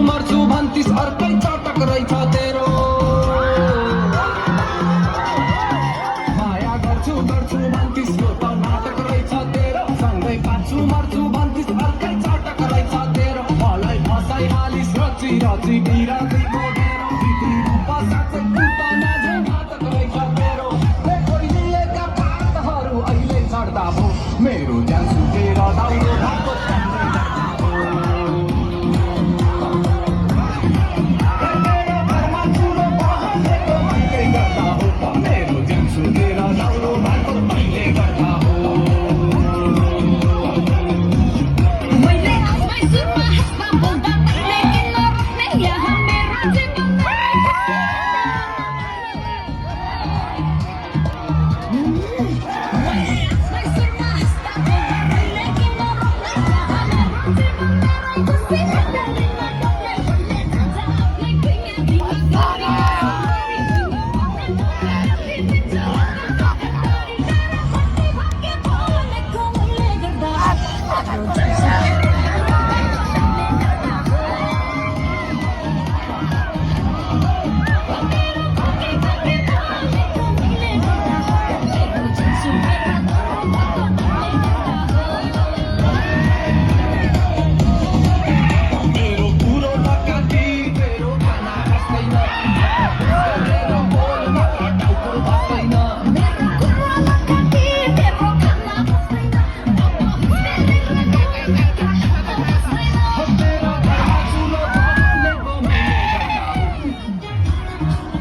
मर्छु भन्तिस अर्कै चटक रहेछ तेरो माया गर्छु गर्छु भन्तिस यो त नाटक रहेछ तेरो सँगै बाँच्छु मर्छु भन्तिस अर्कै चटक रहेछ तेरो मलाई फसाइहालिस रची रची बिराती बोकेर भित्री रूप साँच्चै पुतना झै घातक रहेछ तेरो खोइदिएका पातहरू अहिले चढ्दा भो मेरो ज्यान सुकेर दाउरो भएको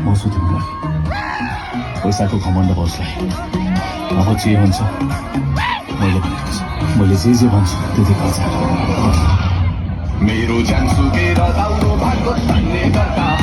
बस्छु तिमीलाई पैसाको घमण्ड बसलाई अब जे हुन्छ मैले भनेको छु मैले जे भन्छु त्यति गर्छ मेरो ज्यान सुकेर दाउरो भागो तान्ने गर्दा